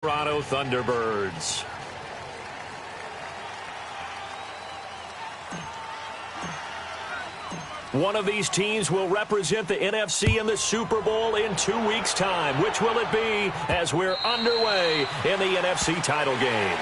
Toronto Thunderbirds. One of these teams will represent the NFC in the Super Bowl in 2 weeks' time. Which will it be as we're underway in the NFC title game?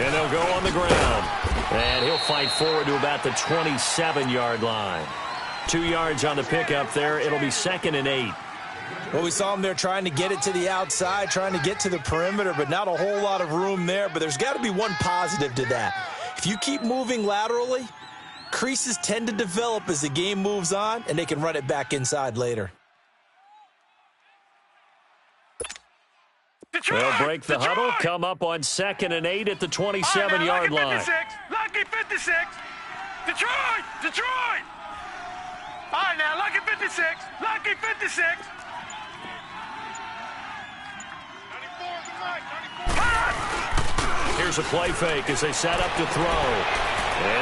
And they'll go on the ground. And he'll fight forward to about the 27-yard line. 2 yards on the pickup there. It'll be 2nd and 8. Well, we saw him there trying to get it to the outside, trying to get to the perimeter, but not a whole lot of room there. But there's got to be one positive to that. If you keep moving laterally, creases tend to develop as the game moves on, and they can run it back inside later. They'll break the huddle, come up on 2nd and 8 at the 27-yard line. Lucky 56. Detroit! Detroit! All right, now, lucky 56. Lucky 56. 94. Here's a play fake as they set up to throw.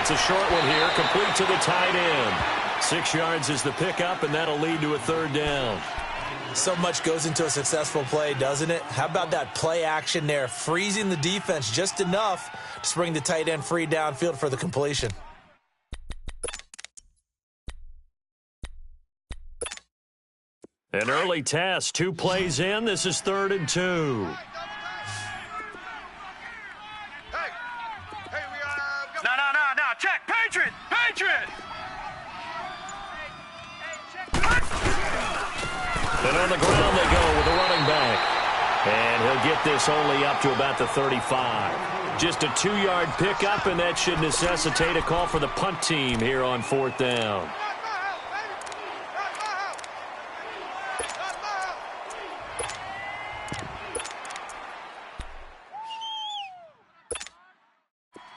It's a short one here, complete to the tight end. 6 yards is the pickup, and that'll lead to a 3rd down. So much goes into a successful play, doesn't it? How about that play action there, freezing the defense just enough to bring the tight end free downfield for the completion. An early test, 2 plays in. This is 3rd and 2. No. Check. Patriot. And on the ground they go with a running back. And he'll get this only up to about the 35. Just a 2-yard pickup, and that should necessitate a call for the punt team here on 4th down.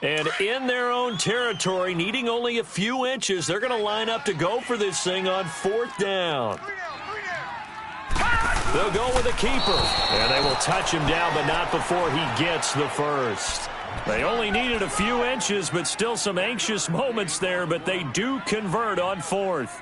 And in their own territory, needing only a few inches, they're going to line up to go for this thing on 4th down. They'll go with a keeper, and they will touch him down, but not before he gets the first. They only needed a few inches, but still some anxious moments there, but they do convert on 4th.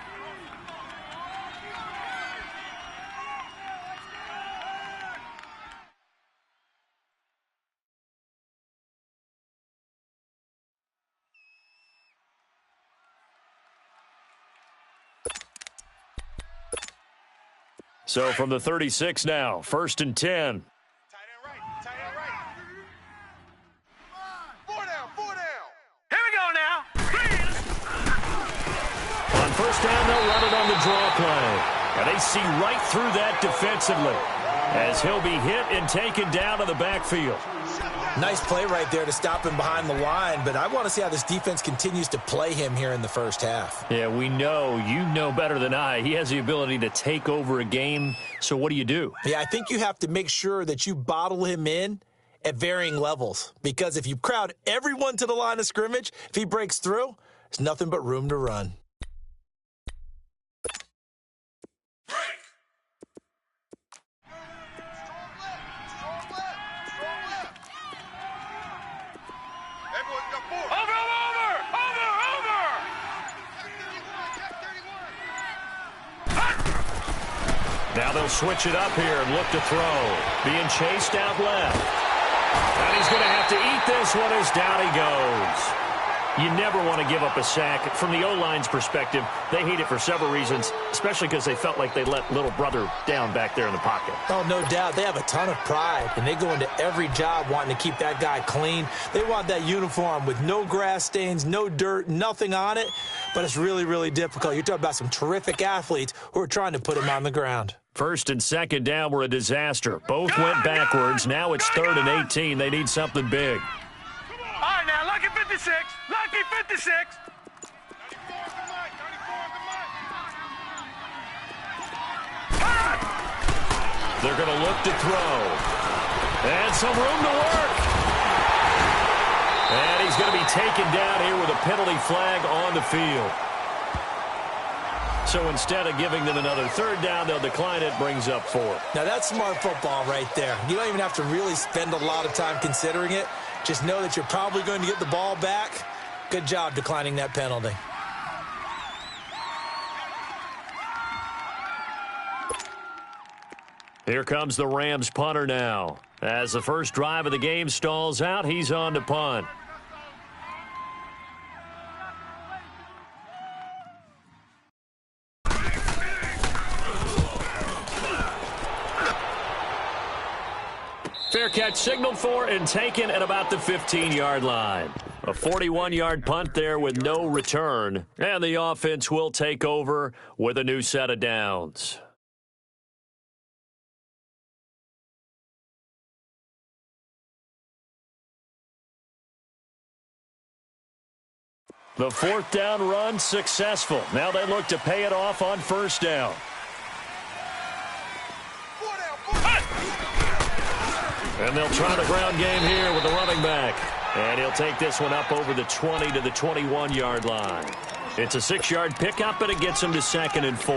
So from the 36 now, 1st and 10. Tight end right. 4 down. Here we go now. On 1st down, they'll run it on the draw play. And they see right through that defensively as he'll be hit and taken down to the backfield. Nice play right there to stop him behind the line, but I want to see how this defense continues to play him here in the first half. Yeah, we know. You know better than I. He has the ability to take over a game, so what do? Yeah, I think you have to make sure that you bottle him in at varying levels, because if you crowd everyone to the line of scrimmage, if he breaks through, there's nothing but room to run. Now they'll switch it up here and look to throw. Being chased out left. And he's going to have to eat this one as down he goes. You never want to give up a sack. From the O-line's perspective, they hate it for several reasons, especially because they felt like they let little brother down back there in the pocket. Oh, no doubt. They have a ton of pride, and they go into every job wanting to keep that guy clean. They want that uniform with no grass stains, no dirt, nothing on it, but it's really, really difficult. You're talking about some terrific athletes who are trying to put him on the ground. 1st and 2nd down were a disaster. Both went backwards. Now it's 3rd and 18. They need something big. All right, now, lucky 56. Lucky 56. They're going to look to throw. And some room to work. And he's going to be taken down here with a penalty flag on the field. So instead of giving them another third down, they'll decline it, brings up fourth. Now, that's smart football right there. You don't even have to really spend a lot of time considering it. Just know that you're probably going to get the ball back. Good job declining that penalty. Here comes the Rams punter now. As the first drive of the game stalls out, he's on to punt. Fair catch signaled for and taken at about the 15-yard line. A 41-yard punt there with no return. And the offense will take over with a new set of downs. The fourth down run successful. Now they look to pay it off on first down. And they'll try the ground game here with the running back. And he'll take this one up over the 20 to the 21-yard line. It's a 6-yard pickup, and it gets him to 2nd and 4.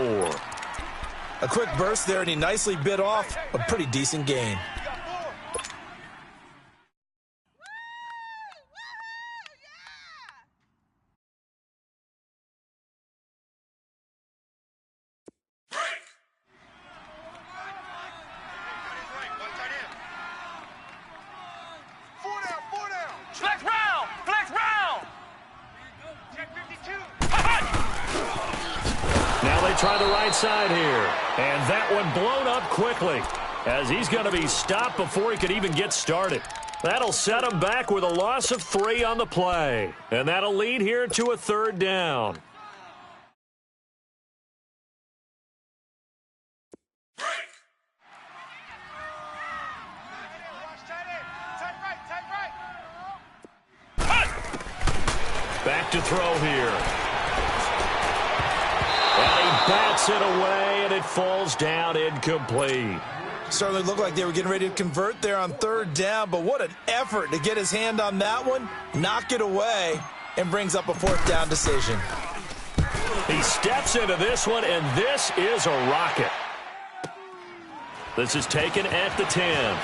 A quick burst there, and he nicely bit off a pretty decent gain. Try the right side here. And that one blown up quickly as he's going to be stopped before he could even get started. That'll set him back with a loss of 3 on the play. And that'll lead here to a third down. Back to throw here. Bats it away, and it falls down incomplete. Certainly looked like they were getting ready to convert there on third down, but what an effort to get his hand on that one, knock it away, and brings up a fourth down decision. He steps into this one, and this is a rocket. This is taken at the 10.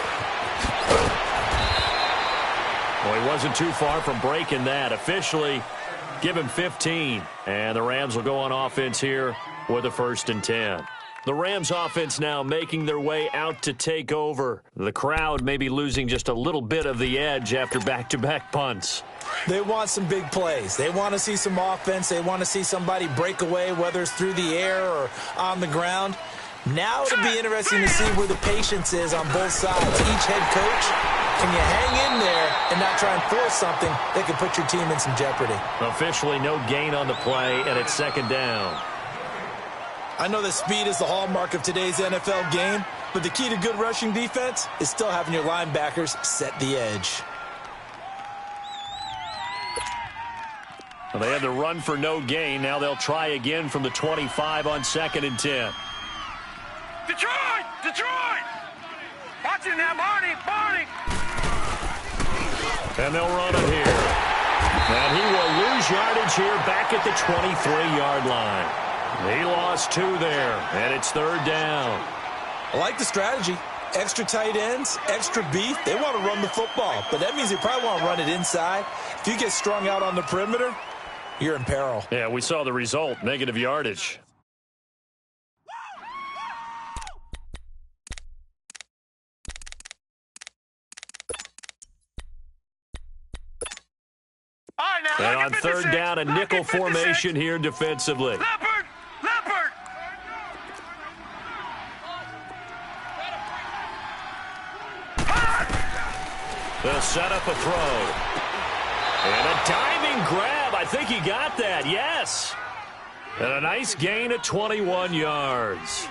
Well, he wasn't too far from breaking that. Officially, give him 15, and the Rams will go on offense here with a 1st and 10. The Rams offense now making their way out to take over. The crowd may be losing just a little bit of the edge after back-to-back punts. They want some big plays. They want to see some offense. They want to see somebody break away, whether it's through the air or on the ground. Now it'll be interesting to see where the patience is on both sides. Each head coach, can you hang in there and not try and force something that could put your team in some jeopardy? Officially no gain on the play, and it's 2nd down. I know that speed is the hallmark of today's NFL game, but the key to good rushing defense is still having your linebackers set the edge. Well, they had the run for no gain. Now they'll try again from the 25 on 2nd and 10. Detroit! Detroit! Watch it now, Barney! Barney! And they'll run it here. And he will lose yardage here back at the 23-yard line. He lost 2 there, and it's 3rd down. I like the strategy. Extra tight ends, extra beef. They want to run the football, but that means they probably want to run it inside. If you get strung out on the perimeter, you're in peril. Yeah, we saw the result, negative yardage. And on 3rd down, a nickel formation here defensively. Leopard! Leopard! They'll set up a throw. And a diving grab. I think he got that, yes. And a nice gain of 21 yards.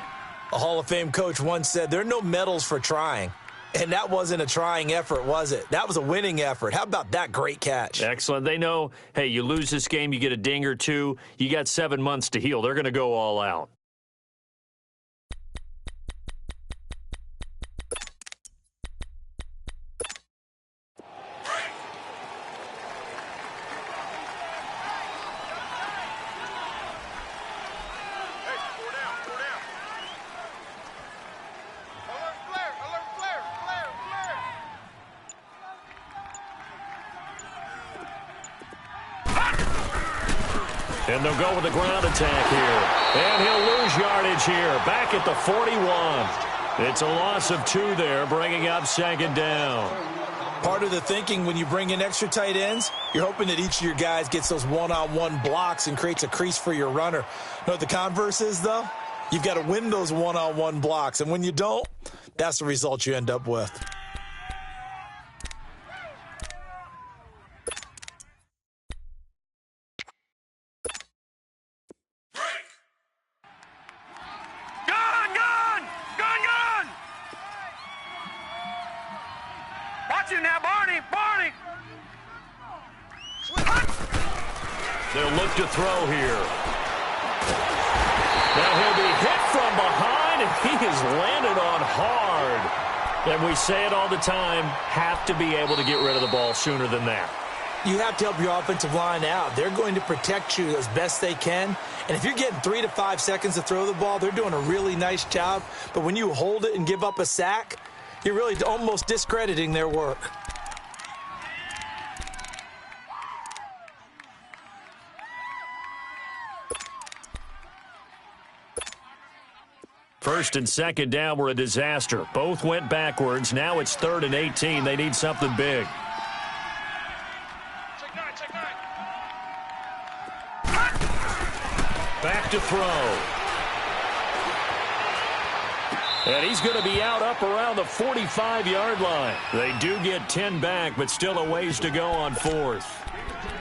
A Hall of Fame coach once said, there are no medals for trying. And that wasn't a trying effort, was it? That was a winning effort. How about that great catch? Excellent. They know, hey, you lose this game, you get a ding or 2. You got 7 months to heal. They're going to go all out. And they'll go with the ground attack here. And he'll lose yardage here. Back at the 41. It's a loss of 2 there, bringing up second down. Part of the thinking when you bring in extra tight ends, you're hoping that each of your guys gets those one-on-one blocks and creates a crease for your runner. Know what the converse is, though? You've got to win those one-on-one blocks. And when you don't, that's the result you end up with. Watch him now, Barney! They'll look to throw here. Now he'll be hit from behind, and he has landed on hard. And we say it all the time, have to be able to get rid of the ball sooner than that. You have to help your offensive line out. They're going to protect you as best they can. And if you're getting 3 to 5 seconds to throw the ball, they're doing a really nice job. But when you hold it and give up a sack, you're really almost discrediting their work. First and second down were a disaster. Both went backwards. Now it's 3rd and 18. They need something big. Back to throw. And he's going to be out up around the 45-yard line. They do get 10 back, but still a ways to go on 4th.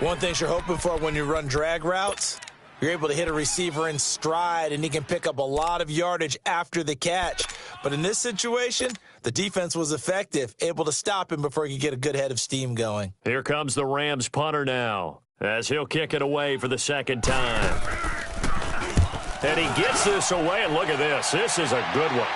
One thing you're hoping for when you run drag routes, you're able to hit a receiver in stride, and he can pick up a lot of yardage after the catch. But in this situation, the defense was effective, able to stop him before he could get a good head of steam going. Here comes the Rams punter now, as he'll kick it away for the second time. And he gets this away, and look at this. This is a good one.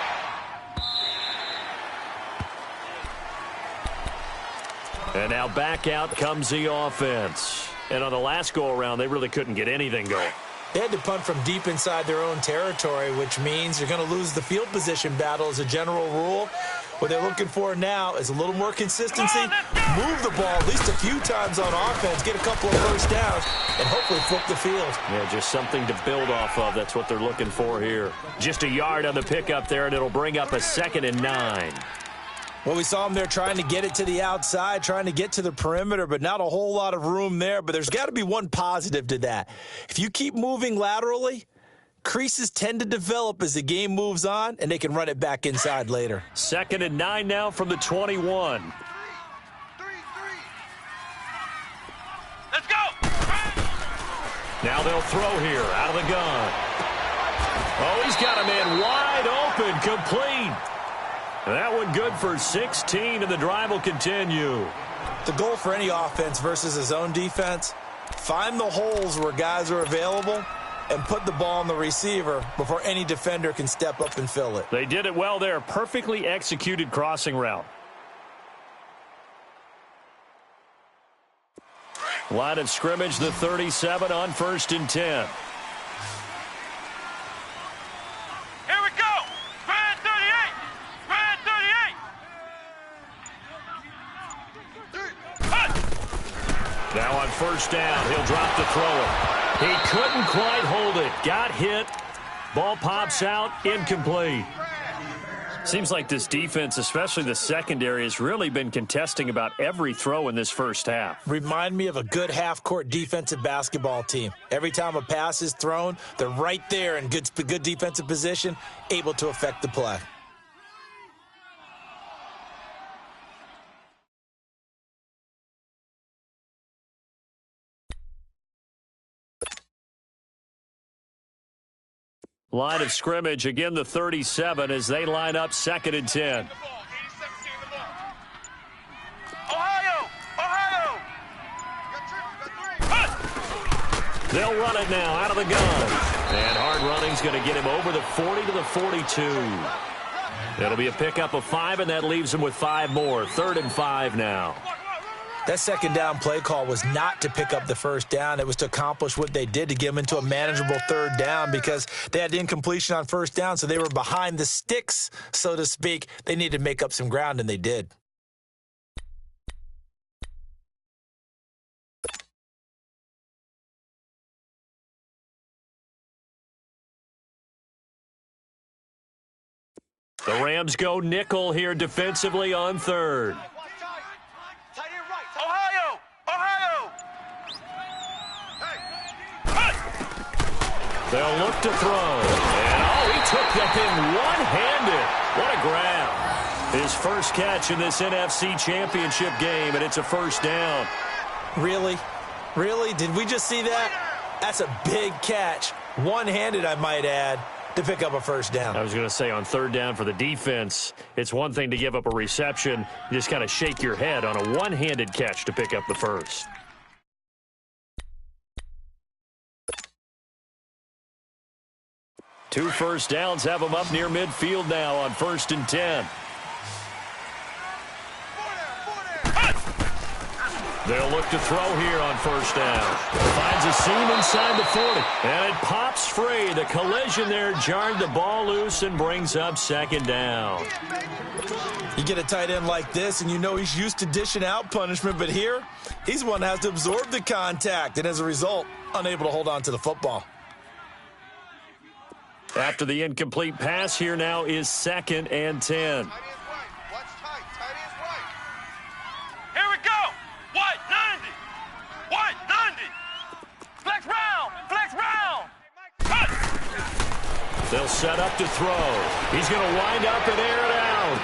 And now back out comes the offense. And on the last go-around, they really couldn't get anything going. They had to punt from deep inside their own territory, which means you're going to lose the field position battle as a general rule. What they're looking for now is a little more consistency, move the ball at least a few times on offense, get a couple of first downs, and hopefully flip the field. Yeah, just something to build off of. That's what they're looking for here. Just a yard on the pickup there, and it'll bring up a 2nd and 9. Well, we saw them there trying to get it to the outside, trying to get to the perimeter, but not a whole lot of room there. But there's got to be one positive to that. If you keep moving laterally, creases tend to develop as the game moves on, and they can run it back inside later. 2nd and 9 now from the 21. Let's go! Now they'll throw here out of the gun. Oh, he's got a man wide open, complete. That one good for 16, and the drive will continue. The goal for any offense versus his own defense, find the holes where guys are available and put the ball on the receiver before any defender can step up and fill it. They did it well there. Perfectly executed crossing route. Line of scrimmage, the 37 on 1st and 10. Now on 1st down, he'll drop to throw it. He couldn't quite hold it. Got hit. Ball pops out, incomplete. Seems like this defense, especially the secondary, has really been contesting about every throw in this first half. Remind me of a good half-court defensive basketball team. Every time a pass is thrown, they're right there in good defensive position, able to affect the play. Line of scrimmage, again the 37 as they line up 2nd and 10. Ohio! They'll run it now out of the gun. And hard running's going to get him over the 40 to the 42. That'll be a pickup of 5, and that leaves him with 5 more. 3rd and 5 now. That second down play call was not to pick up the first down. It was to accomplish what they did to get them into a manageable 3rd down because they had incompletion on 1st down, so they were behind the sticks, so to speak. They needed to make up some ground, and they did. The Rams go nickel here defensively on third. Ohio! Ohio! They'll look to throw. And, he took that thing one-handed. What a grab. His first catch in this NFC Championship game, and it's a first down. Really? Really? Did we just see that? That's a big catch. One-handed, I might add, to pick up a first down. I was going to say, on third down for the defense, it's one thing to give up a reception. You just kind of shake your head on a one-handed catch to pick up the first. Two first downs have them up near midfield now on 1st and 10. They'll look to throw here on first down. Finds a seam inside the 40. And it pops free. The collision there jarred the ball loose and brings up second down. You get a tight end like this, and you know he's used to dishing out punishment, but here, he's one that has to absorb the contact, and as a result, unable to hold on to the football. After the incomplete pass, here now is 2nd and 10. Here we go! White 90! White 90! Flex round! Flex round! They'll set up to throw. He's going to wind up and air it out.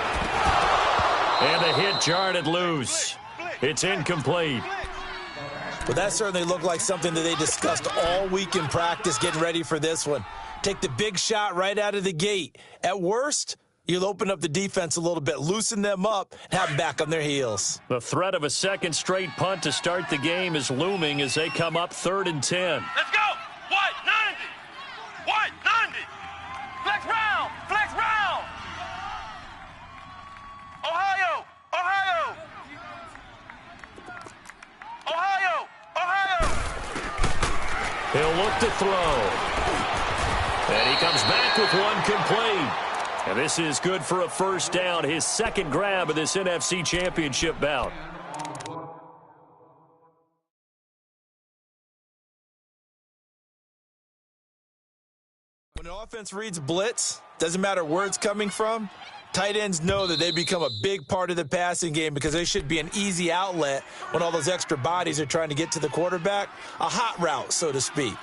And the hit jarred it loose. It's incomplete. But that certainly looked like something that they discussed all week in practice getting ready for this one. Take the big shot right out of the gate. At worst, you'll open up the defense a little bit, loosen them up, and have them back on their heels. The threat of a second straight punt to start the game is looming as they come up 3rd and 10. Let's go! White 90! White 90! Flex round! Flex round! Ohio! Ohio! Ohio! Ohio! He'll look to throw. And he comes back with one complete. And this is good for a first down, his second grab of this NFC Championship bout. When an offense reads blitz, doesn't matter where it's coming from, tight ends know that they become a big part of the passing game because they should be an easy outlet when all those extra bodies are trying to get to the quarterback. A hot route, so to speak.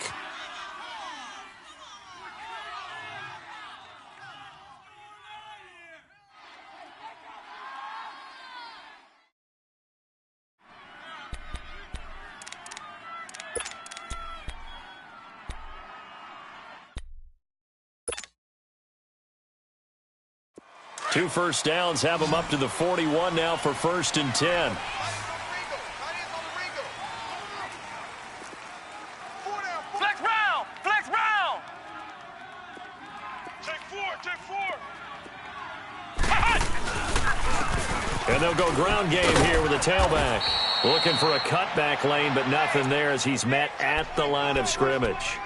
Two first downs have them up to the 41 now for 1st and 10. Flex round! Flex round! Take four! Take four! And they'll go ground game here with a tailback. Looking for a cutback lane, but nothing there as he's met at the line of scrimmage.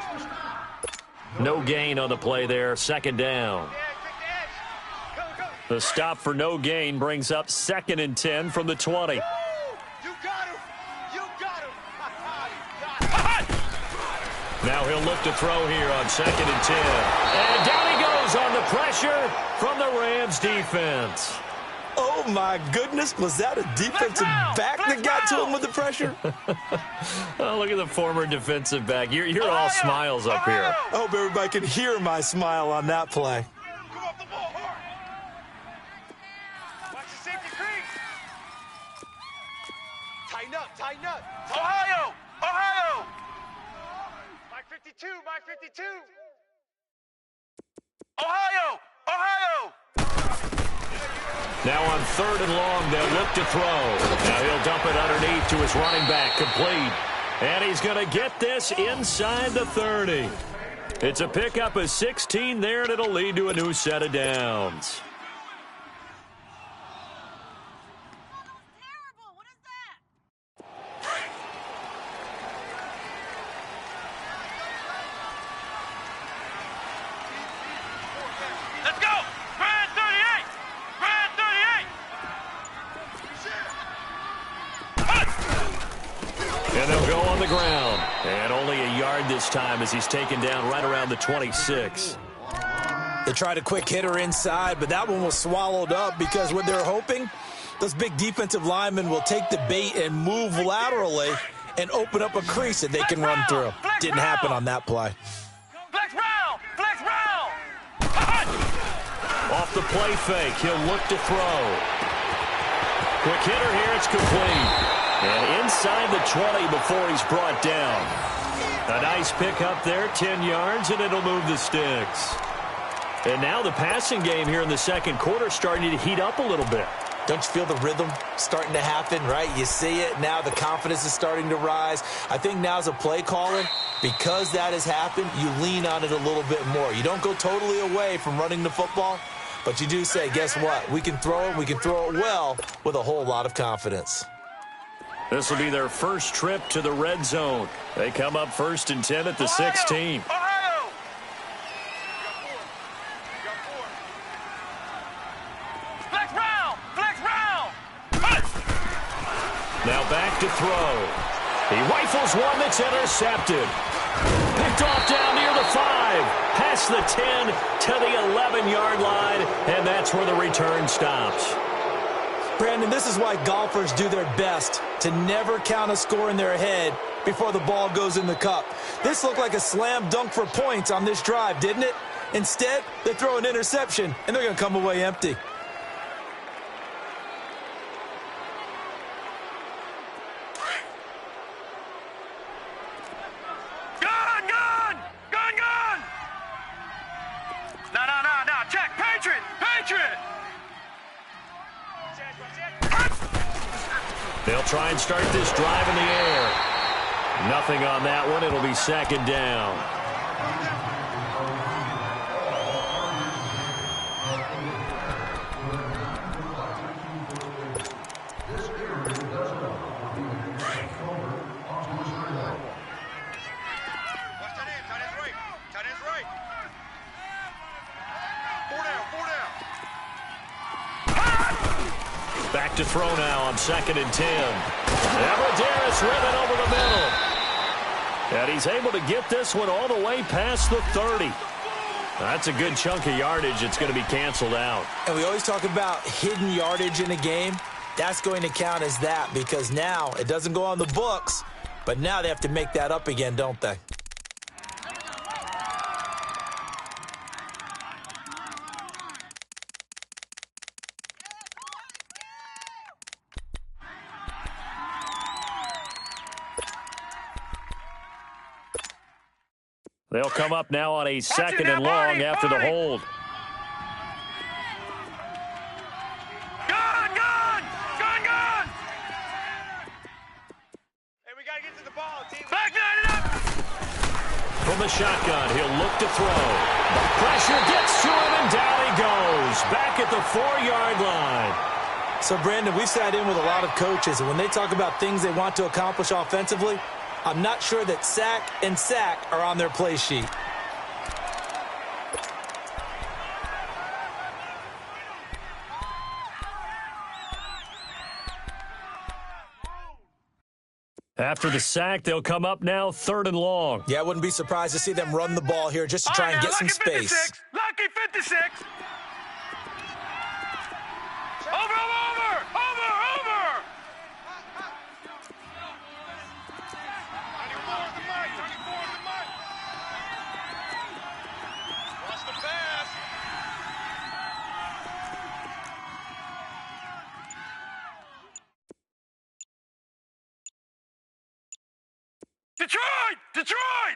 No gain on the play there, 2nd down. The stop for no gain brings up 2nd and 10 from the 20. You got him! You got him! Now he'll look to throw here on 2nd and 10. And down he goes on the pressure from the Rams defense. Oh, my goodness. Was that a defensive back that got to him with the pressure? Oh, look at the former defensive back. You're all smiles up here. I hope everybody can hear my smile on that play. Come off the ball hard! Watch the safety crease! Tighten up! Tighten up! Ohio! Ohio! Mike 52! Mike 52! Ohio! Ohio! Now on 3rd and long, they'll look to throw. Now he'll dump it underneath to his running back, complete. And he's going to get this inside the 30. It's a pickup of 16 there, and it'll lead to a new set of downs. Let's go! Grand 38! Grand 38! And they'll go on the ground. And only a yard this time as he's taken down right around the 26. They tried a quick hitter inside, but that one was swallowed up because what they're hoping, those big defensive linemen will take the bait and move laterally and open up a crease that they can run through. Didn't happen on that play. Flex round! Flex round! Off the play fake, he'll look to throw. Quick hitter here, it's complete. And inside the 20 before he's brought down. A nice pick up there, 10 yards, and it'll move the sticks. And now the passing game here in the second quarter starting to heat up a little bit. Don't you feel the rhythm starting to happen, right? You see it. Now the confidence is starting to rise. I think now as a play caller, because that has happened, you lean on it a little bit more. You don't go totally away from running the football, but you do say, guess what? We can throw it. We can throw it well with a whole lot of confidence. This will be their first trip to the red zone. They come up 1st and 10 at the 16. Now back to throw. He rifles one that's intercepted. Picked off down near the 5. Past the 10 to the 11-yard line, and that's where the return stops. Brandon, this is why golfers do their best to never count a score in their head before the ball goes in the cup. This looked like a slam dunk for points on this drive, didn't it? Instead, they throw an interception, and they're going to come away empty. They'll try and start this drive in the air. Nothing on that one. It'll be 2nd down. Back to throw now on 2nd and 10. Everett ribbon over the middle. And he's able to get this one all the way past the 30. That's a good chunk of yardage. It's going to be canceled out. And we always talk about hidden yardage in a game. That's going to count as that because now it doesn't go on the books, but now they have to make that up again, don't they? They'll come up now on a 2nd and long after the hold. Gun! Hey, we got to get to the ball, team. Back it up! From the shotgun, he'll look to throw. Pressure gets to him, and down he goes. Back at the 4-yard line. So, Brandon, we've sat in with a lot of coaches, and when they talk about things they want to accomplish offensively, I'm not sure that sack and sack are on their play sheet. After the sack, they'll come up now 3rd and long. Yeah, I wouldn't be surprised to see them run the ball here just to try and get some space. Lucky 56. Over! Detroit!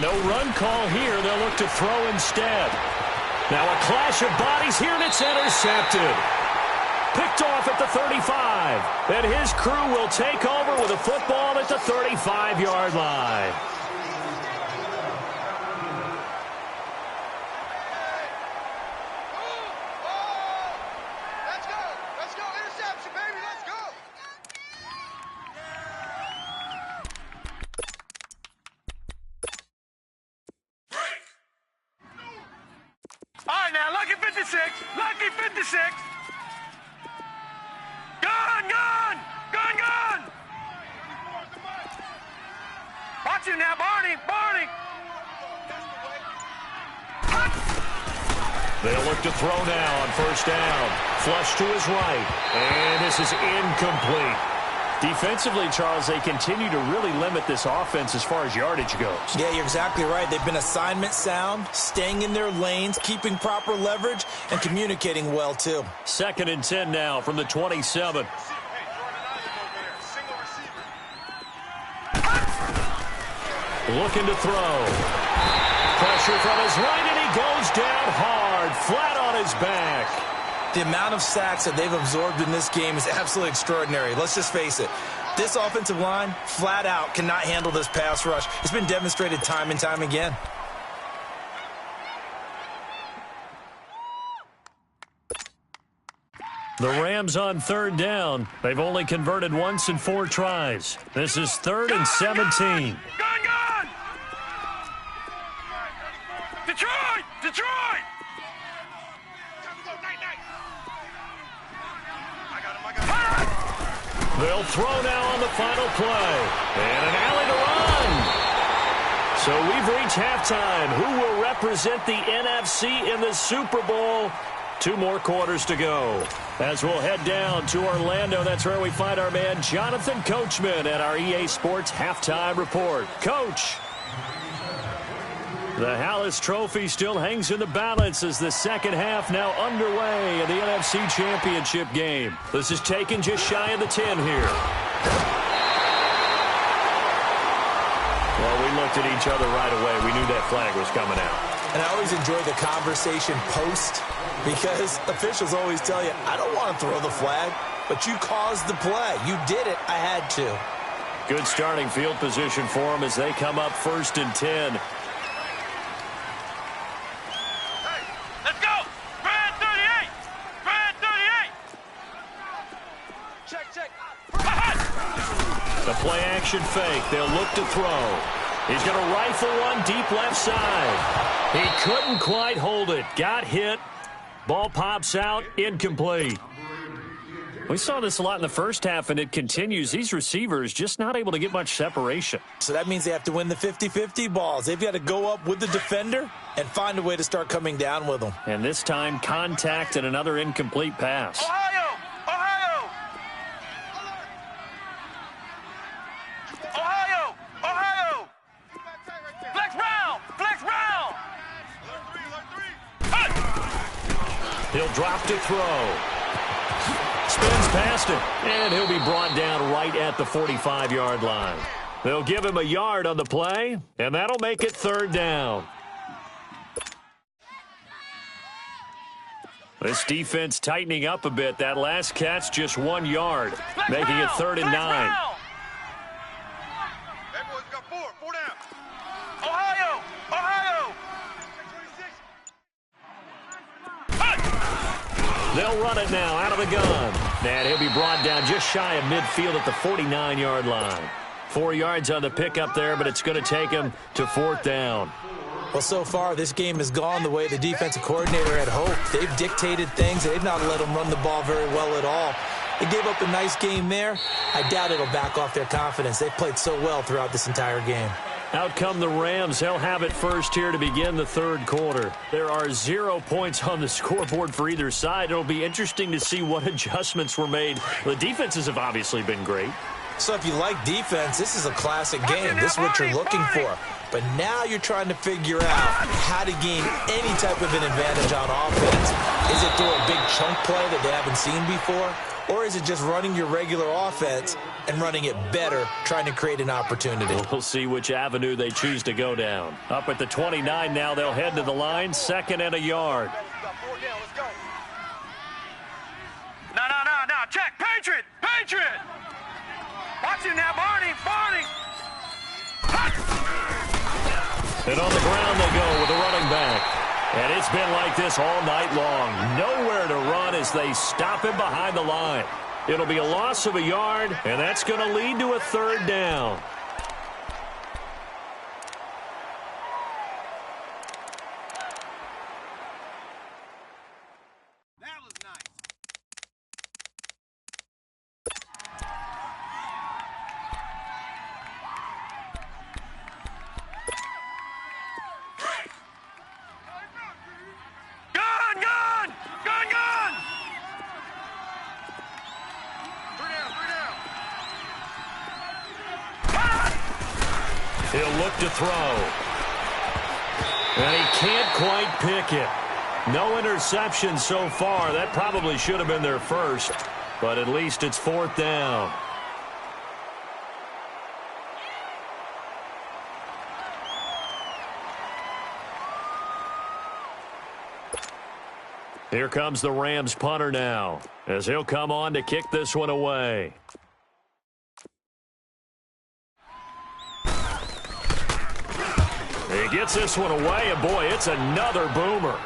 No run call here. They'll look to throw instead. Now a clash of bodies here, and it's intercepted. Picked off at the 35. And his crew will take over with a football at the 35-yard line. Lucky 56. Gun! Watch him now, Barney. look to throw now on first down. Flush to his right. And this is incomplete. Defensively, Charles, they continue to really limit this offense as far as yardage goes. Yeah, you're exactly right. They've been assignment sound, staying in their lanes, keeping proper leverage, and communicating well, too. 2nd and 10 now from the 27. Looking to throw. Pressure from his right, and he goes down hard, flat on his back. The amount of sacks that they've absorbed in this game is absolutely extraordinary. Let's just face it. This offensive line, flat out, cannot handle this pass rush. It's been demonstrated time and time again. The Rams on 3rd down. They've only converted once in 4 tries. This is 3rd and 17. Gone! Detroit! Detroit! They'll throw now on the final play. And an alley to run. So we've reached halftime. Who will represent the NFC in the Super Bowl? 2 more quarters to go. As we'll head down to Orlando, that's where we find our man Jonathan Coachman at our EA Sports Halftime Report. Coach. The Hallis Trophy still hangs in the balance as the second half now underway in the NFC Championship game. This is taken just shy of the 10 here. Well, we looked at each other right away. We knew that flag was coming out. And I always enjoy the conversation post because officials always tell you, I don't want to throw the flag, but you caused the play. You did it. I had to. Good starting field position for them as they come up 1st and 10. Play-action fake. They'll look to throw. He's going to rifle one deep left side. He couldn't quite hold it. Got hit. Ball pops out. Incomplete. We saw this a lot in the first half, and it continues. These receivers just not able to get much separation. So that means they have to win the 50-50 balls. They've got to go up with the defender and find a way to start coming down with them. And this time, contact and another incomplete pass. Ohio! Ohio! Ohio! Ohio! Flex round! Flex round! He'll drop to throw. Spins past it, and he'll be brought down right at the 45-yard line. They'll give him a yard on the play, and that'll make it 3rd down. This defense tightening up a bit. That last catch, just 1 yard, making it 3rd and 9. Four down. Ohio! Ohio! They'll run it now out of the gun. And he'll be brought down just shy of midfield at the 49-yard line. 4 yards on the pickup there, but it's going to take him to 4th down. Well, so far, this game has gone the way the defensive coordinator had hoped. They've dictated things. They've not let them run the ball very well at all. They gave up a nice game there. I doubt it'll back off their confidence. They've played so well throughout this entire game. Out come the Rams. They'll have it first here to begin the 3rd quarter. There are 0 points on the scoreboard for either side. It'll be interesting to see what adjustments were made. The defenses have obviously been great. So if you like defense, this is a classic game. This is what you're looking for. But now you're trying to figure out how to gain any type of an advantage on offense. Is it through a big chunk play that they haven't seen before? Or is it just running your regular offense and running it better, trying to create an opportunity? We'll see which avenue they choose to go down. Up at the 29 now, they'll head to the line, 2nd and a yard. No. Check. Patriot. Watch him now, Barney. And on the ground they go with the running back. And it's been like this all night long. Nowhere to run as they stop him behind the line. It'll be a loss of a yard, and that's going to lead to a 3rd down. That was nice. Gun! He'll look to throw. And he can't quite pick it. No interception so far. That probably should have been their first, but at least it's 4th down. Here comes the Rams punter now, as he'll come on to kick this one away. He gets this one away, and boy, it's another boomer.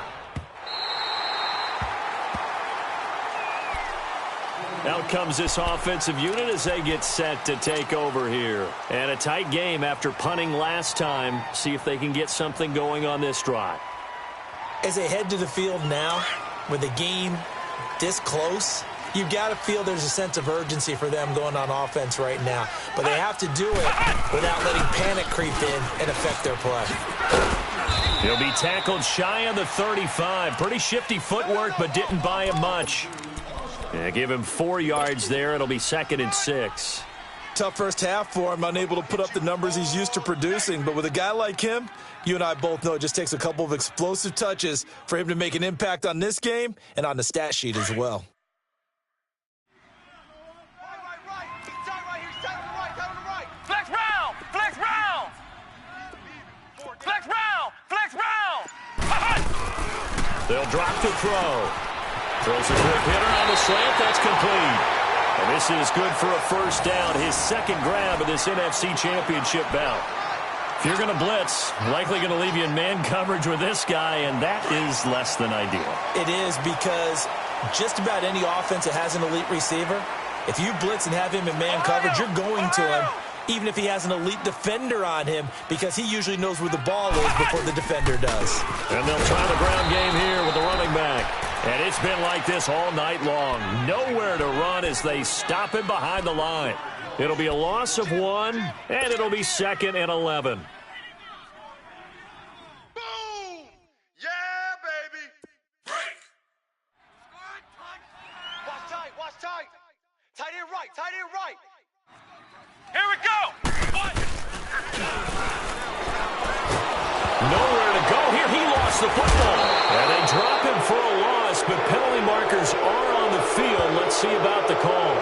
Out comes this offensive unit as they get set to take over here. And a tight game after punting last time. See if they can get something going on this drive. As they head to the field now, with the game this close, you've got to feel there's a sense of urgency for them going on offense right now. But they have to do it without letting panic creep in and affect their play. He'll be tackled shy of the 35. Pretty shifty footwork, but didn't buy him much. Yeah, give him 4 yards there. It'll be 2nd and 6. Tough first half for him, unable to put up the numbers he's used to producing. But with a guy like him, you and I both know it just takes a couple of explosive touches for him to make an impact on this game and on the stat sheet as well. Flex round! Flex round! Flex round! Flex round! They'll drop to throw. Throws a quick hitter on the slant. That's complete. And this is good for a first down. His 2nd grab of this NFC Championship bout. If you're going to blitz, likely going to leave you in man coverage with this guy, and that is less than ideal. It is, because just about any offense that has an elite receiver, if you blitz and have him in man coverage, you're going to him, even if he has an elite defender on him, because he usually knows where the ball is before the defender does. And they'll try the ground game here with the running back. And it's been like this all night long. Nowhere to run as they stop him behind the line. It'll be a loss of 1, and it'll be 2nd and 11. Boom! Yeah, baby! Break! Watch tight, watch tight! Tight end right, tight end right! Here we go! Nowhere to go here. He lost the football. And they drop him for a loss, but penalty markers are on the field. Let's see about the call.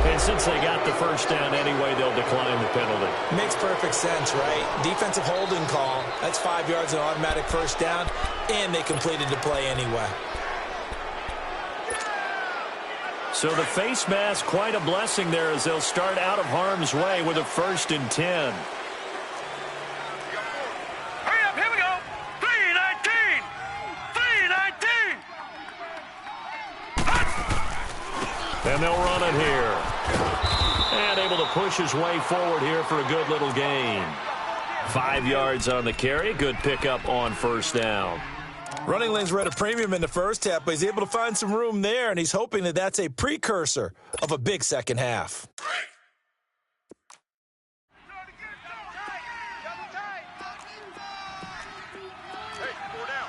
And since they got the first down anyway, they'll decline the penalty. Makes perfect sense, right? Defensive holding call. That's 5 yards, an automatic first down, and they completed the play anyway. So the face mask, quite a blessing there as they'll start out of harm's way with a 1st and 10. Hurry up, here we go! 319! 319! And they'll run it here. And able to push his way forward here for a good little gain. 5 yards on the carry. Good pickup on first down. Running lanes were at a premium in the first half, but he's able to find some room there, and he's hoping that that's a precursor of a big second half.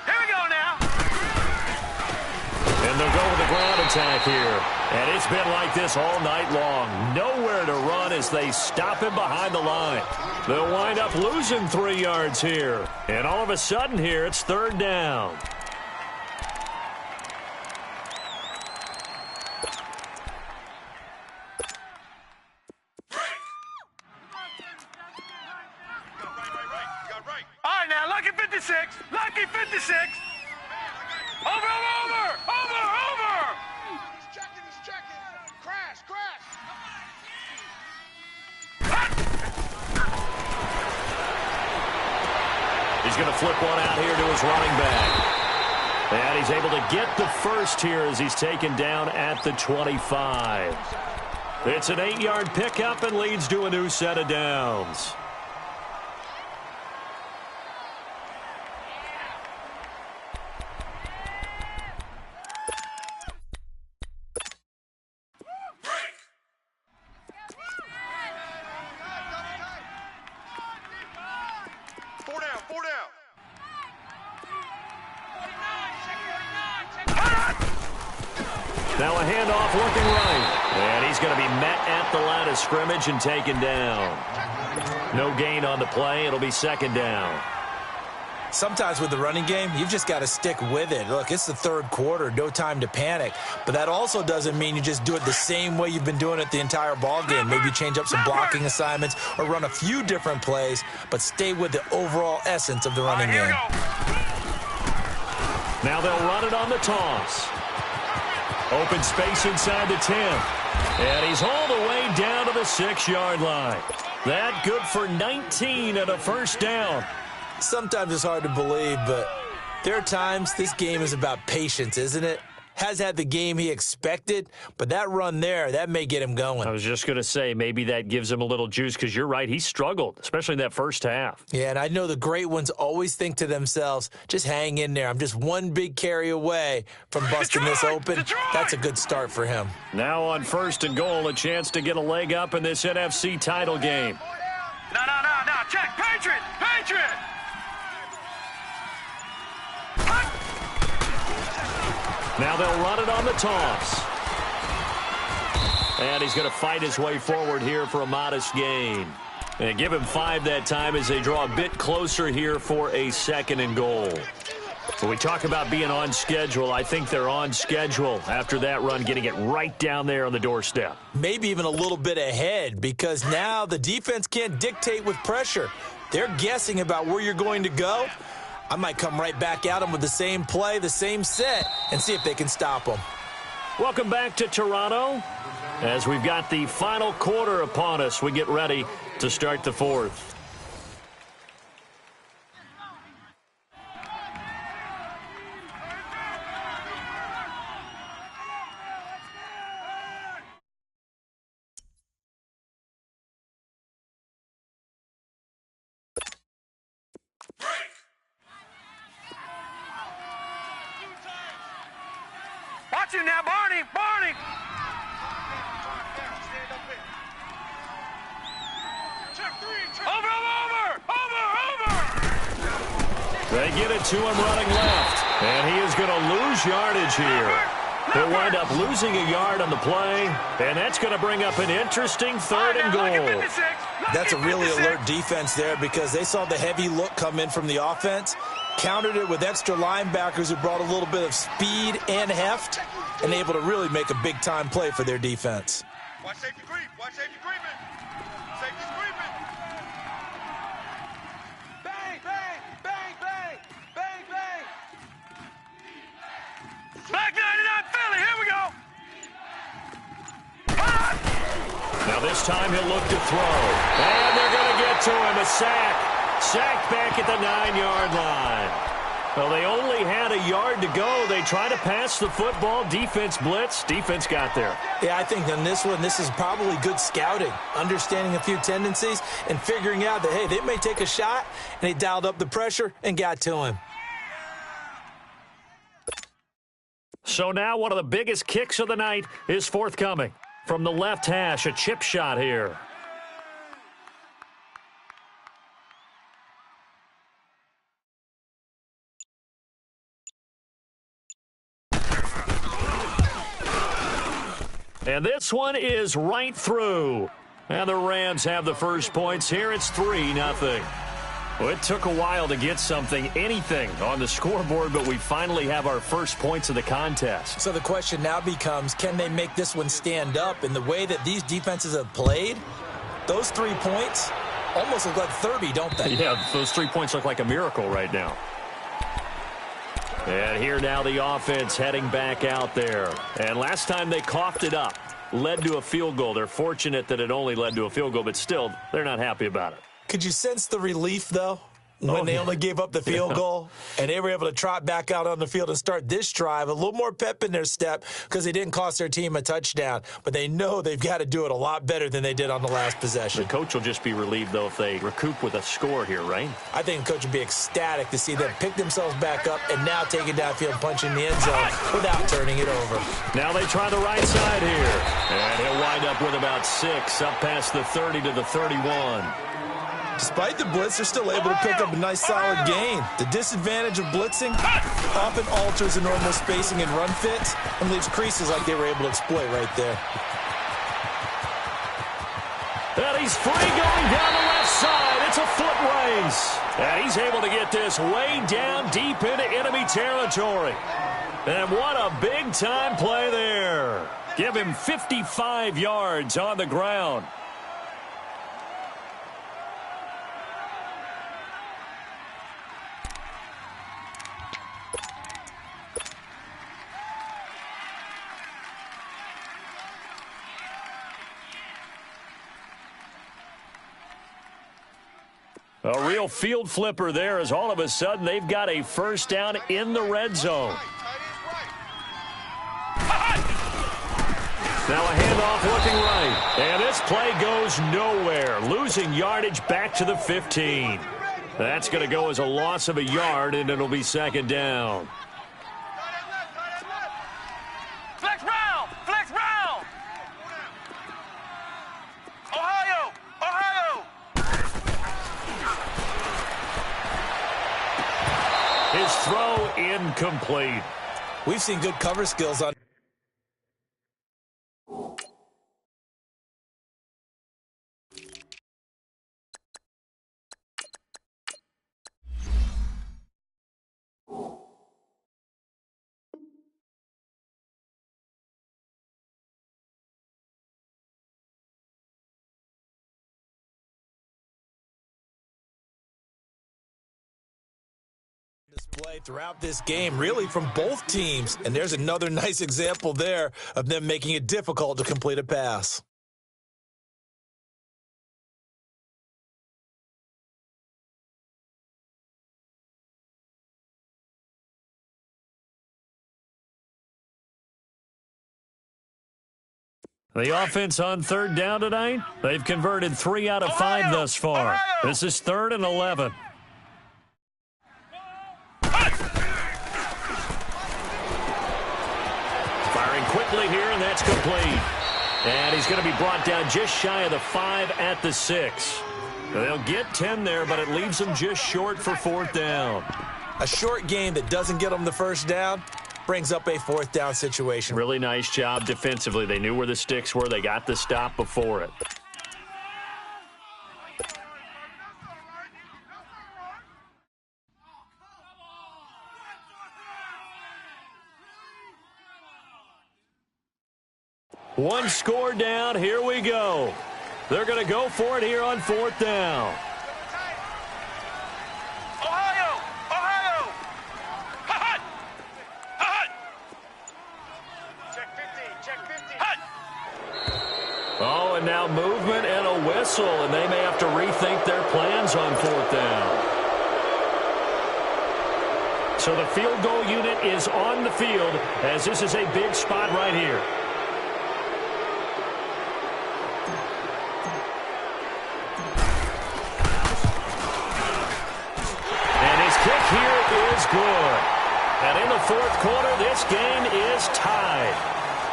Here we go now! And they'll go with the ground attack here. And it's been like this all night long. Nowhere to run as they stop him behind the line. They'll wind up losing 3 yards here. And all of a sudden here, it's 3rd down. All right, now, lucky 56! Lucky 56! Over! He's checking! Crash! He's going to flip one out here to his running back. And he's able to get the first here as he's taken down at the 25. It's an 8-yard pickup and leads to a new set of downs. Four down. Now a handoff looking right. And he's going to be met at the line of scrimmage and taken down. No gain on the play. It'll be second down. Sometimes with the running game, you've just got to stick with it. Look, it's the third quarter, no time to panic. But that also doesn't mean you just do it the same way you've been doing it the entire ball game. Maybe change up some blocking assignments or run a few different plays, but stay with the overall essence of the running game. Now they'll run it on the toss. Open space inside the 10. And he's all the way down to the 6-yard line. That good for 19 and a first down. Sometimes it's hard to believe, but there are times this game is about patience, isn't it? Has had the game he expected, but that run there, that may get him going. I was just going to say, maybe that gives him a little juice, because you're right, he struggled, especially in that first half. Yeah, and I know the great ones always think to themselves, just hang in there. I'm just one big carry away from busting this open. That's a good start for him. Now on 1st and goal, a chance to get a leg up in this NFC title game. No. Check. Patriot. Now they'll run it on the toss. And he's going to fight his way forward here for a modest gain. And give him 5 that time as they draw a bit closer here for a 2nd and goal. When we talk about being on schedule, I think they're on schedule after that run, getting it right down there on the doorstep. Maybe even a little bit ahead, because now the defense can't dictate with pressure. They're guessing about where you're going to go. I might come right back at them with the same play, the same set, and see if they can stop them. Welcome back to Toronto. As we've got the final quarter upon us, we get ready to start the 4th. Watch him now, Barney. Over. They get it to him running left. And he is going to lose yardage here. He'll wind up losing a yard on the play. And that's going to bring up an interesting 3rd and goal. That's a really alert defense there, because they saw the heavy look come in from the offense, countered it with extra linebackers who brought a little bit of speed and heft, and able to really make a big-time play for their defense. Watch safety creep. Safety creeping. Bang. Black 99 Philly, here we go. Now this time he'll look to throw. And they're going to get to him. A sack. Sacked back at the 9-yard line. Well, they only had a yard to go. They try to pass the football. Defense blitz. Defense got there. Yeah, I think on this one, this is probably good scouting, understanding a few tendencies, and figuring out that, hey, they may take a shot, and they dialed up the pressure and got to him. So now one of the biggest kicks of the night is forthcoming. From the left hash, a chip shot here. And this one is right through. And the Rams have the first points here. It's 3-0. Well, it took a while to get anything on the scoreboard, but we finally have our first points of the contest. So the question now becomes, can they make this one stand up? In the way that these defenses have played, those 3 points almost look like 30, don't they? Yeah, those 3 points look like a miracle right now. And here now the offense heading back out there. And last time they coughed it up, led to a field goal. They're fortunate that it only led to a field goal, but still, they're not happy about it. Could you sense the relief, though, when they only gave up the field goal and they were able to trot back out on the field and start this drive? A little more pep in their step because they didn't cost their team a touchdown, but they know they've got to do it a lot better than they did on the last possession. The coach will just be relieved, though, if they recoup with a score here, right? I think the coach would be ecstatic to see them pick themselves back up and now take it downfield and punch in the end zone without turning it over. Now they try the right side here, and he'll wind up with about 6 up past the 30 to the 31. Despite the blitz, they're still able to pick up a nice solid gain. The disadvantage of blitzing often alters the normal spacing and run fits and leaves creases like they were able to exploit right there. And he's free going down the left side. It's a foot race. And he's able to get this way down deep into enemy territory. And what a big-time play there. Give him 55 yards on the ground. A real field flipper there as all of a sudden they've got a first down in the red zone. Now a handoff looking right. And this play goes nowhere. Losing yardage back to the 15. That's going to go as a loss of a yard, and it'll be second down. Flex round! Flex round! Ohio! Ohio! His throw incomplete. We've seen good cover skills on display throughout this game, really from both teams. And there's another nice example there of them making it difficult to complete a pass. The offense on third down tonight, they've converted 3 out of 5 thus far. This is 3rd and 11. Firing quickly here, and that's complete. And he's going to be brought down just shy of the 5 at the 6. They'll get 10 there, but it leaves them just short for 4th down. A short game that doesn't get them the first down brings up a 4th down situation. Really nice job defensively. They knew where the sticks were. They got the stop before it. One score down. Here we go. They're going to go for it here on 4th down. Ohio! Ohio! Hut! Hut! Check 50. Check 50. Hut! Oh, and now movement and a whistle, and they may have to rethink their plans on 4th down. So the field goal unit is on the field as this is a big spot right here. Is good. And in the 4th quarter, this game is tied.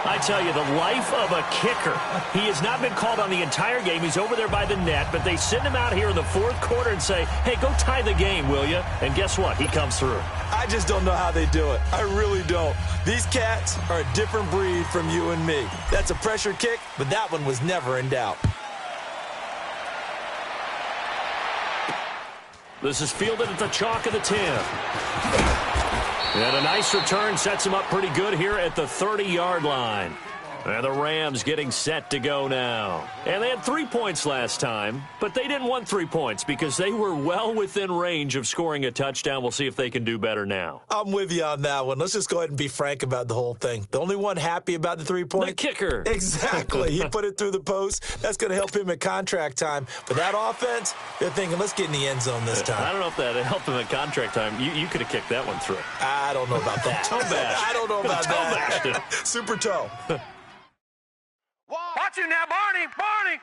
I tell you, the life of a kicker. He has not been called on the entire game. He's over there by the net, but they send him out here in the 4th quarter and say, hey, go tie the game, will you? And guess what? He comes through. I just don't know how they do it. I really don't. These cats are a different breed from you and me. That's a pressure kick, but that one was never in doubt. This is fielded at the chalk of the 10. And a nice return sets him up pretty good here at the 30-yard line. And the Rams getting set to go now. And they had 3 points last time, but they didn't want 3 points because they were well within range of scoring a touchdown. We'll see if they can do better now. I'm with you on that one. Let's just go ahead and be frank about the whole thing. The only one happy about the 3 points? The kicker. Exactly. He put it through the post. That's going to help him at contract time. But that offense, they're thinking, let's get in the end zone this time. I don't know if that helped him at contract time. You could have kicked that one through. I don't know about that. Toe bash. I don't know about that. Toe Super toe. Watch it now, Barney! Barney!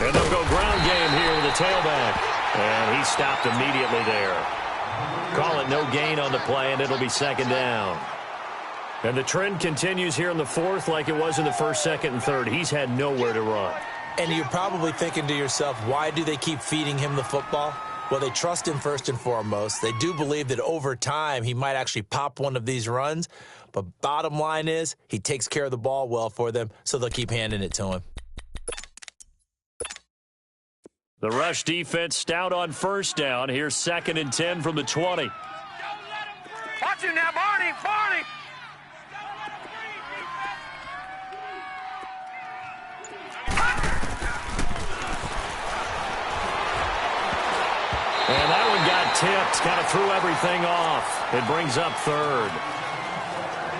And they'll go ground game here with the tailback. And he stopped immediately there. Call it no gain on the play, and it'll be second down. And the trend continues here in the 4th like it was in the 1st, 2nd, and 3rd. He's had nowhere to run. And you're probably thinking to yourself, why do they keep feeding him the football? Well, they trust him first and foremost. They do believe that over time he might actually pop one of these runs. But bottom line is he takes care of the ball well for them, so they'll keep handing it to him. The rush defense stout on first down. Here's 2nd and 10 from the 20. Watch him now, Barney! Barney! And that one got tipped. Kind of threw everything off. It brings up 3rd.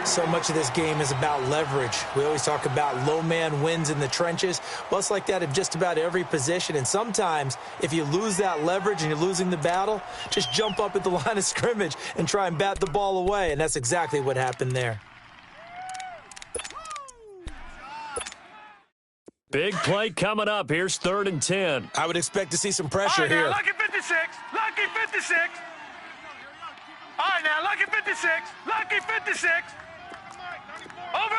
So much of this game is about leverage. We always talk about low man wins in the trenches. Well, it's like that in just about every position. And sometimes, if you lose that leverage and you're losing the battle, just jump up at the line of scrimmage and try and bat the ball away. And that's exactly what happened there. Big play coming up. Here's 3rd and 10. I would expect to see some pressure All right, now, here. Lucky 56! Lucky 56! All right, now, Lucky 56! Lucky 56! Over!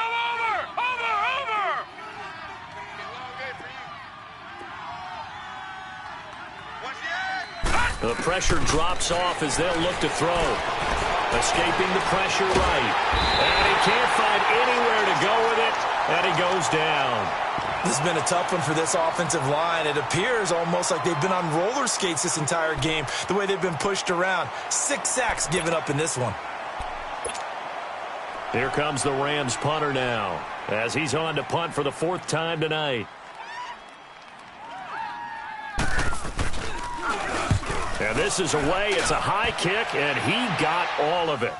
The pressure drops off as they'll look to throw. Escaping the pressure right. And he can't find anywhere to go with it. And he goes down. This has been a tough one for this offensive line. It appears almost like they've been on roller skates this entire game, the way they've been pushed around. 6 sacks given up in this one. Here comes the Rams punter now, as he's on to punt for the 4th time tonight. And this is away. It's a high kick, and he got all of it.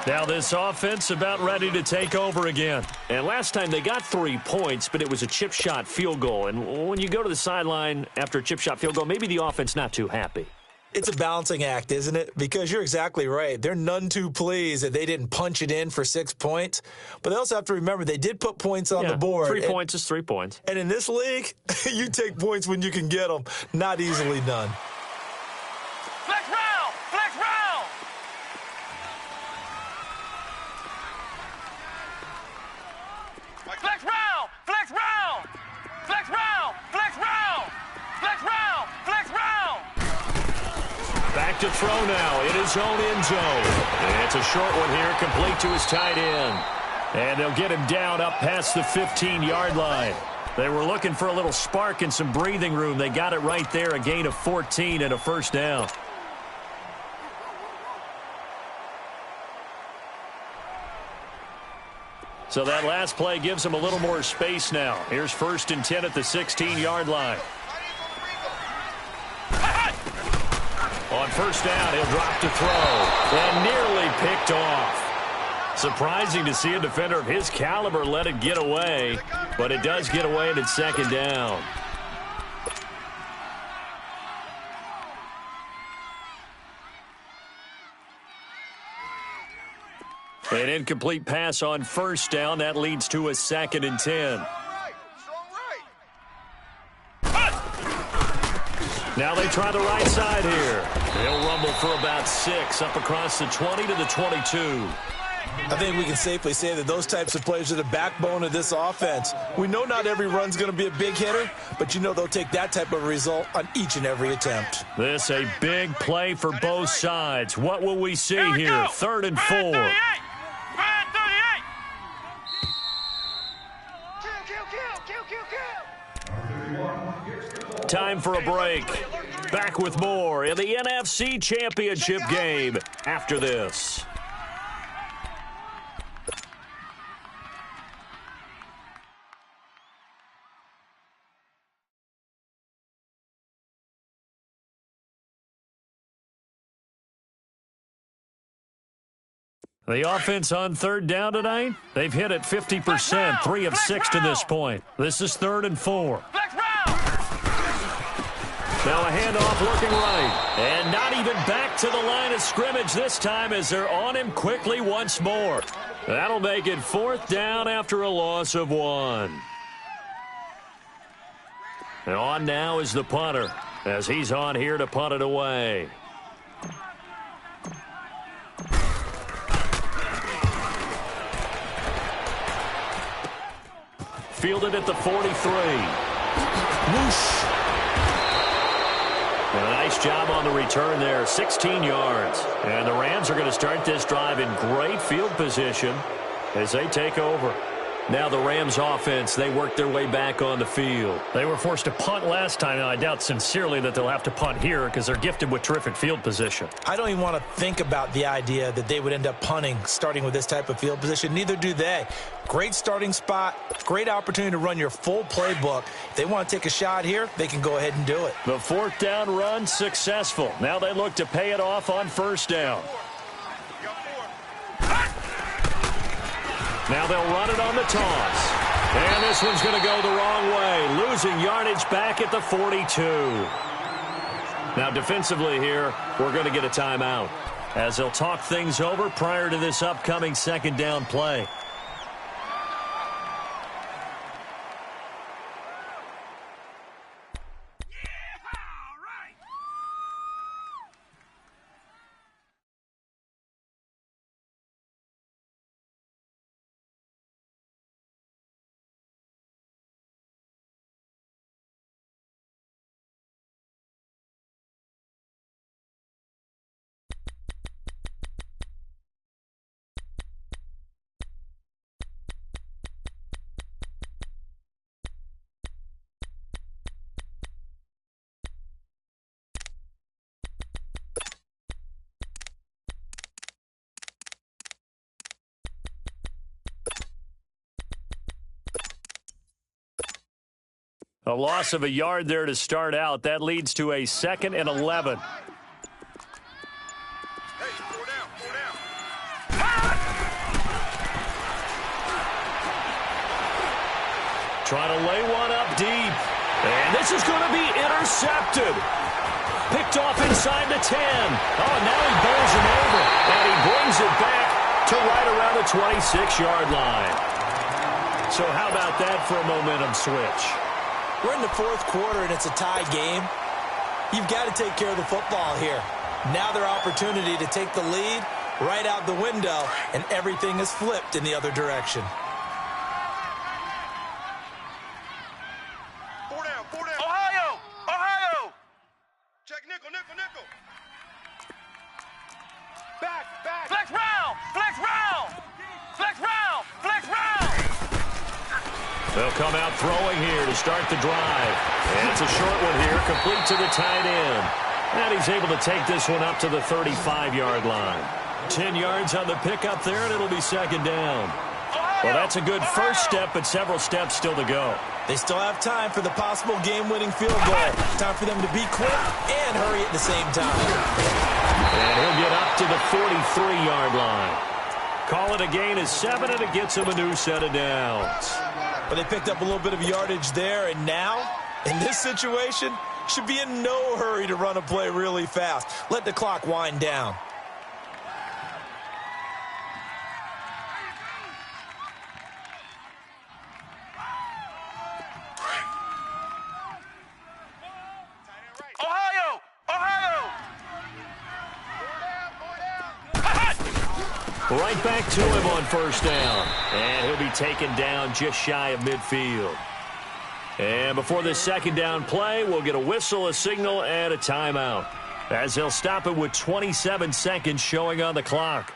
Now this offense about ready to take over again. And last time they got 3 points, but it was a chip shot field goal. And when you go to the sideline after a chip shot field goal, maybe the offense not too happy. It's a balancing act, isn't it? Because you're exactly right. They're none too pleased that they didn't punch it in for 6 points. But they also have to remember they did put points on the board. 3 points is 3 points. And in this league, you take points when you can get them. Not easily done. Flex round! Flex round! Flex round! Flex round! Flex round! Flex round! Flex round! Flex round! Back to throw now in his own end zone. It's a short one here, complete to his tight end. And they'll get him down up past the 15-yard line. They were looking for a little spark and some breathing room. They got it right there, a gain of 14 and a first down. So that last play gives him a little more space now. Here's 1st and 10 at the 16-yard line. On first down, he'll drop to throw. And nearly picked off. Surprising to see a defender of his caliber let it get away. But it does get away and it's 2nd down. An incomplete pass on first down. That leads to a 2nd and 10. Now they try the right side here. They'll rumble for about 6 up across the 20 to the 22. I think we can safely say that those types of plays are the backbone of this offense. We know not every run's going to be a big hitter, but you know they'll take that type of result on each and every attempt. This a big play for both sides. What will we see here? 3rd and 4. Time for a break. Back with more in the NFC Championship game after this. The offense on 3rd down tonight, they've hit it 50%, 3 of 6 to this point. This is 3rd and 4. Now a handoff looking right. And not even back to the line of scrimmage this time as they're on him quickly once more. That'll make it 4th down after a loss of 1. And on now is the punter as he's on here to punt it away. Fielded at the 43. Whoosh. And a nice job on the return there, 16 yards. And the Rams are going to start this drive in great field position as they take over. Now the Rams offense, they work their way back on the field. They were forced to punt last time, and I doubt sincerely that they'll have to punt here because they're gifted with terrific field position. I don't even want to think about the idea that they would end up punting starting with this type of field position. Neither do they. Great starting spot, great opportunity to run your full playbook. If they want to take a shot here, they can go ahead and do it. The fourth down run successful. Now they look to pay it off on first down. Now they'll run it on the toss. And this one's going to go the wrong way, losing yardage back at the 42. Now defensively here, we're going to get a timeout as they'll talk things over prior to this upcoming second down play. A loss of a yard there to start out. That leads to a 2nd and 11. Trying to lay one up deep. And this is going to be intercepted. Picked off inside the 10. Oh, and now he bowls him over. And he brings it back to right around the 26-yard line. So how about that for a momentum switch? We're in the fourth quarter, and it's a tie game. You've got to take care of the football here. Now their opportunity to take the lead right out the window, and everything is flipped in the other direction. Four down. Ohio! Check nickel. Back. Flex round! They'll come out throwing here to start the drive. And it's a short one here, complete to the tight end. And he's able to take this one up to the 35-yard line. 10 yards on the pickup there, and it'll be second down. Well, that's a good first step, but several steps still to go. They still have time for the possible game-winning field goal. Time for them to be quick and hurry at the same time. And he'll get up to the 43-yard line. Call it a gain of 7, and it gets him a new set of downs. But they picked up a little bit of yardage there, and now, in this situation, should be in no hurry to run a play really fast. Let the clock wind down. Right back to him on first down. And he'll be taken down just shy of midfield. And before this second down play, we'll get a whistle, a signal, and a timeout, as they'll stop it with 27 seconds showing on the clock.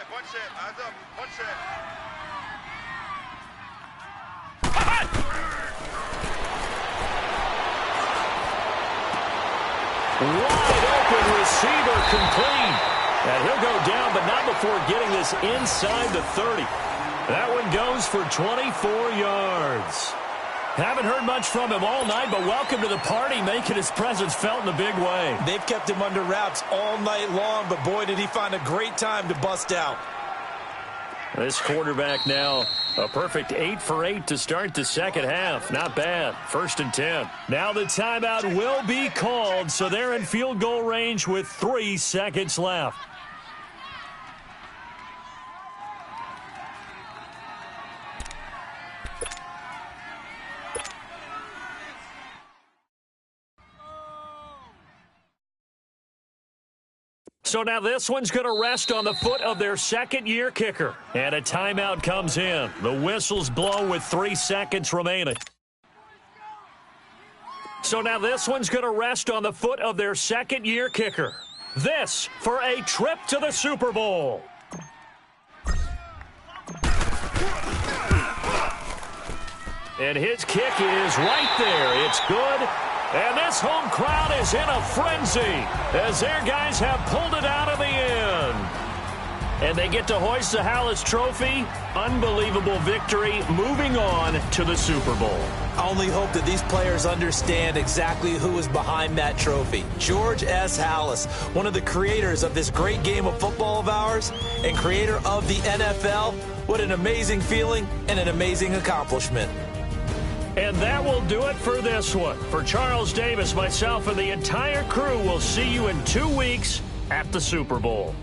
One set, eyes up, one set. Wide open receiver complete. And he'll go down, but not before getting this inside the 30. That one goes for 24 yards. Haven't heard much from him all night, but welcome to the party, making his presence felt in a big way. They've kept him under wraps all night long, but boy, did he find a great time to bust out. This quarterback now, a perfect 8 for 8 to start the second half. Not bad. 1st and 10. Now the timeout will be called, so they're in field goal range with 3 seconds left. So now this one's going to rest on the foot of their second-year kicker. And a timeout comes in. The whistle's blown with 3 seconds remaining. So now this one's going to rest on the foot of their second-year kicker. This for a trip to the Super Bowl. And his kick is right there. It's good. And this home crowd is in a frenzy as their guys have pulled it out of the end. And they get to hoist the Hallis Trophy. Unbelievable victory, moving on to the Super Bowl. I only hope that these players understand exactly who is behind that trophy. George S. Hallis, one of the creators of this great game of football of ours and creator of the NFL. What an amazing feeling and an amazing accomplishment. And that will do it for this one. For Charles Davis, myself, and the entire crew, we'll see you in 2 weeks at the Super Bowl.